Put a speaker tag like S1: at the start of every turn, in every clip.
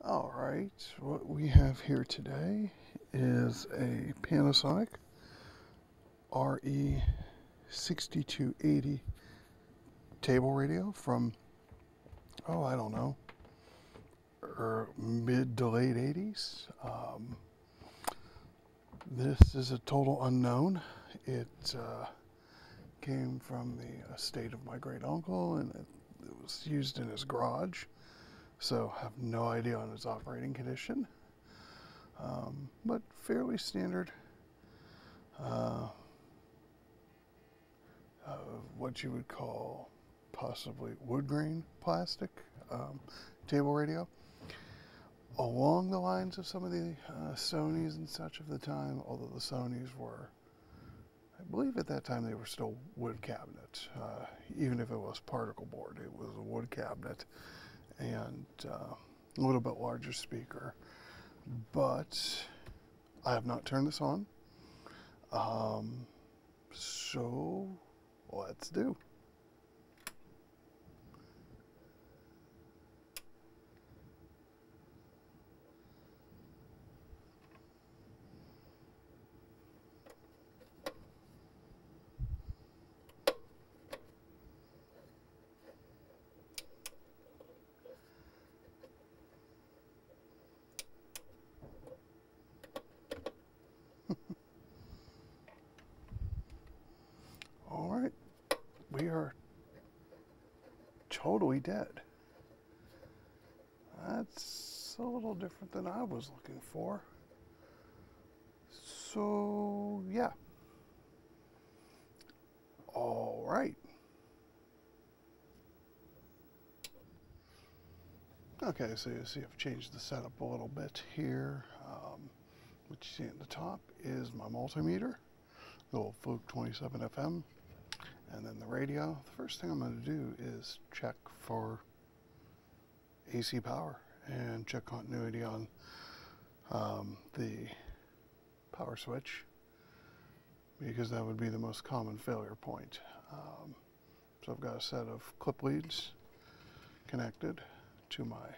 S1: All right, what we have here today is a Panasonic RE-6280 table radio from, I don't know, mid to late 80s. This is a total unknown. It came from the estate of my great uncle, and it was used in his garage. So have no idea on its operating condition, but fairly standard. What you would call possibly wood grain plastic table radio, along the lines of some of the Sonys and such of the time, although the Sonys were, I believe at that time they were still wood cabinet. Even if it was particle board, it was a wood cabinet and a little bit larger speaker. But I have not turned this on. So let's do. All right, we are totally dead. That's a little different than I was looking for. So, yeah. All right. Okay, so you see I've changed the setup a little bit here. What you see at the top is my multimeter, the old Fluke 27 FM, and then the radio. The first thing I'm going to do is check for AC power and check continuity on the power switch, because that would be the most common failure point. So I've got a set of clip leads connected to my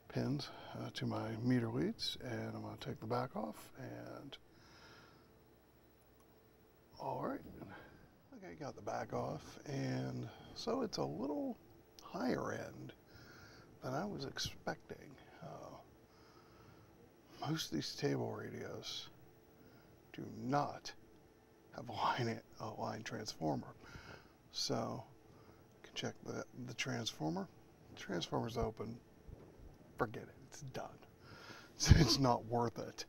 S1: pins, to my meter leads, and I'm going to take the back off. And all right, okay, got the back off, and so it's a little higher end than I was expecting. Most of these table radios do not have a line transformer, so you can check the transformer. The transformer's open. Forget it. It's done. It's not worth it.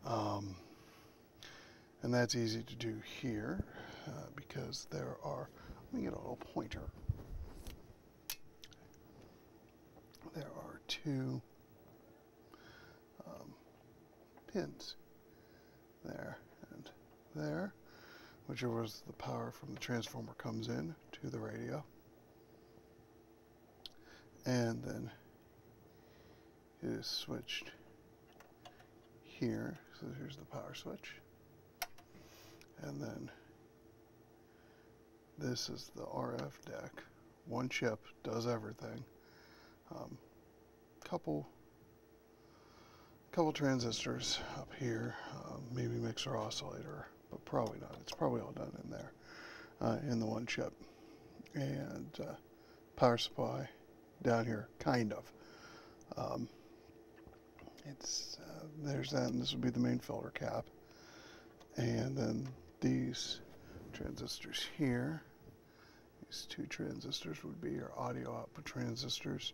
S1: And that's easy to do here because there are, let me get a little pointer. There are two pins there and there, which is the power from the transformer comes in to the radio. And then it is switched here, so here's the power switch, and then this is the RF deck. One chip does everything. Couple transistors up here, maybe mixer oscillator, but probably not. It's probably all done in there, in the one chip, and power supply down here, kind of. There's that, and this would be the main filter cap. And then these transistors here, these two transistors would be your audio output transistors,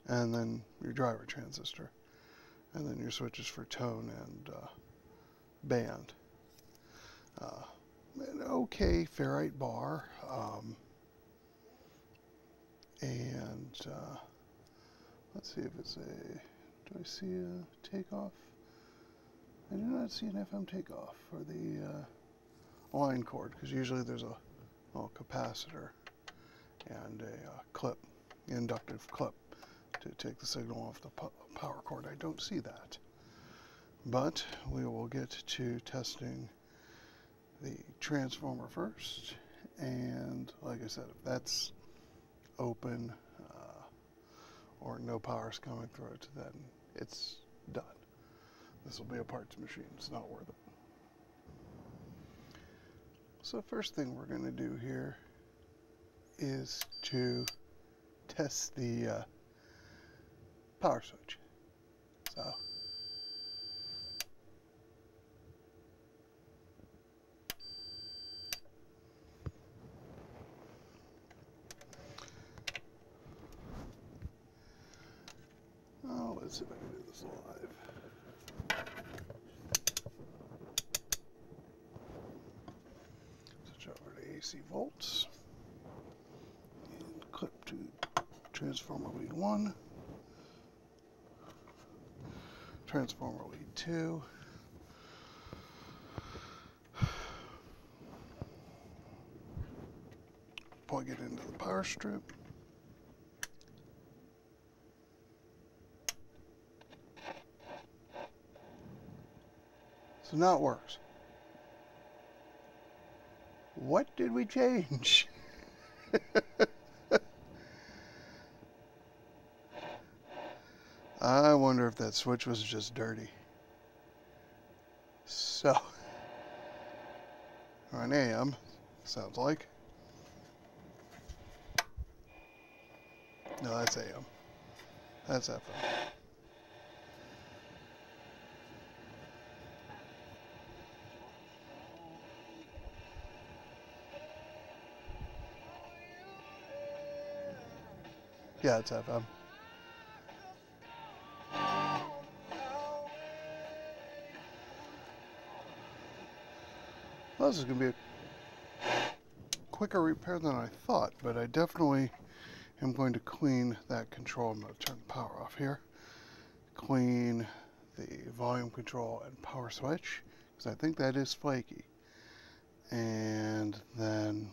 S1: and then your driver transistor, and then your switches for tone and band. An okay ferrite bar, and let's see if it's do I see a takeoff? I do not see an FM takeoff for the line cord, because usually there's a little capacitor and a clip, inductive clip, to take the signal off the power cord. I don't see that. But we will get to testing the transformer first, and like I said, if that's open or no power's coming through it, then it's done. This will be a parts machine. It's not worth it. So first thing we're going to do here is to test the power switch. So let's see if I can do this live. Switch over to AC volts and clip to transformer lead 1, transformer lead 2, plug it into the power strip. So now it works. What did we change? I wonder if that switch was just dirty. So, on AM, sounds like. No, that's AM. That's FM. Yeah, it's FM. Well, this is going to be a quicker repair than I thought, but I definitely am going to clean that control. I'm going to turn the power off here. Clean the volume control and power switch, because I think that is flaky. And then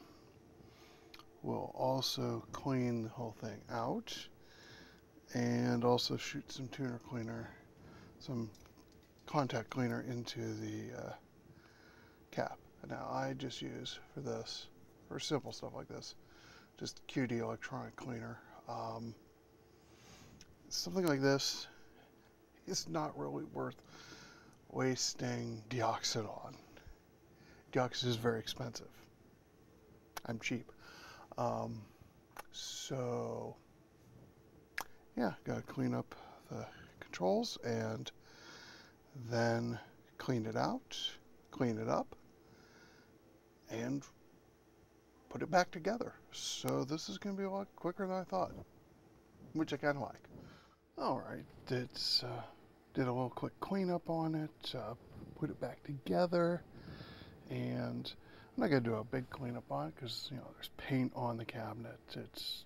S1: we'll also clean the whole thing out and also shoot some tuner cleaner, some contact cleaner into the cap. Now I just use for this, for simple stuff like this, just QD electronic cleaner. Something like this is not really worth wasting deoxit on. Deoxit is very expensive. I'm cheap. So yeah, gotta clean up the controls and then clean it out, clean it up, and put it back together. So this is going to be a lot quicker than I thought, which I kind of like. Alright, it's did a little quick cleanup on it, put it back together, and I'm not going to do a big cleanup on it because, you know, there's paint on the cabinet. It's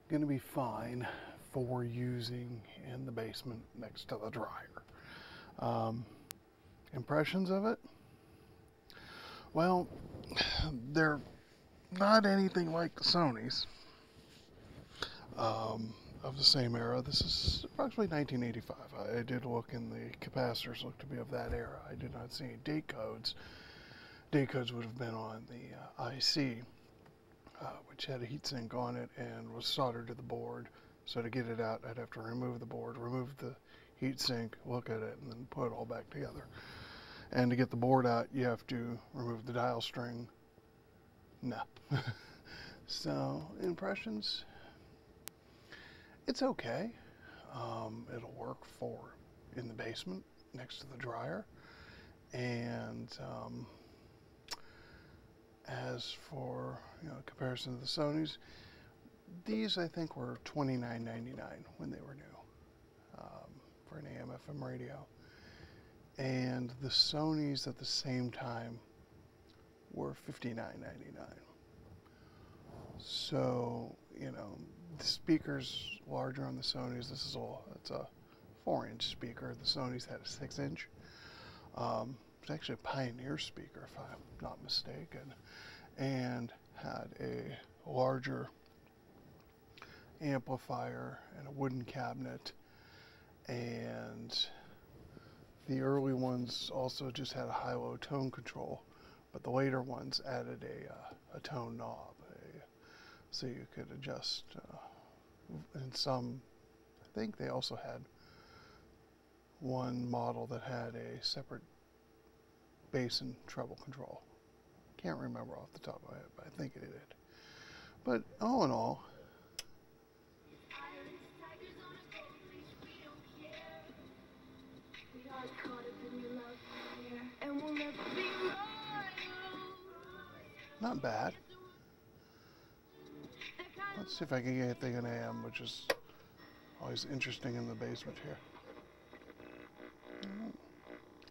S1: going to be fine for using in the basement next to the dryer. Impressions of it? Well, they're not anything like the Sonys of the same era. This is approximately 1985. I did look, and the capacitors look to be of that era. I did not see any date codes. Date codes would have been on the IC, which had a heatsink on it and was soldered to the board. So to get it out, I'd have to remove the board, remove the heatsink, look at it, and then put it all back together. And to get the board out, you have to remove the dial string. No. So, impressions? It's okay. It'll work for in the basement next to the dryer. And as for, you know, comparison to the Sonys, these I think were $29.99 when they were new for an AM/FM radio. And the Sonys at the same time were $59.99. So, you know, the speaker's larger on the Sonys. This is it's a 4-inch speaker. The Sonys had a 6-inch. It's actually a Pioneer speaker, if I'm not mistaken, and had a larger amplifier and a wooden cabinet. And the early ones also just had a high-low tone control, but the later ones added a tone knob, so you could adjust in some think they also had one model that had a separate bass and treble control. Can't remember off the top of my head, but I think it did. But all in all, not bad. Let's see if I can get anything in AM, which is always interesting in the basement here.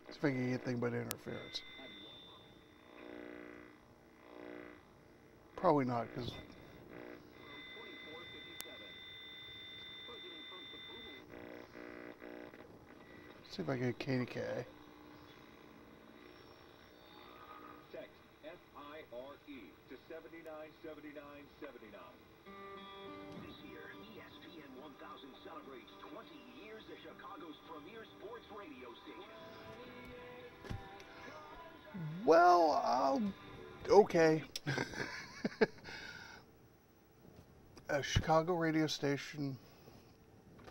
S1: See if I can get anything but interference. Probably not, because see if I can get KDK.
S2: Text FIRE to 797979.
S3: This year, ESPN 1000 celebrates 20 years as Chicago's premier sports radio station.
S1: Well, okay. A Chicago radio station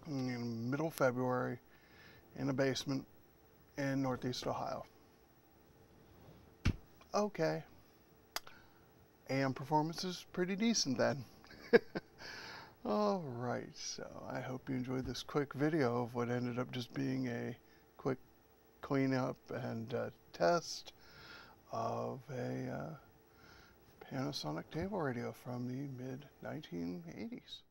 S1: in middle February in a basement in Northeast Ohio. Okay. AM performance is pretty decent then. Alright, so I hope you enjoyed this quick video of what ended up just being a quick cleanup and test of a Panasonic table radio from the mid-1980s.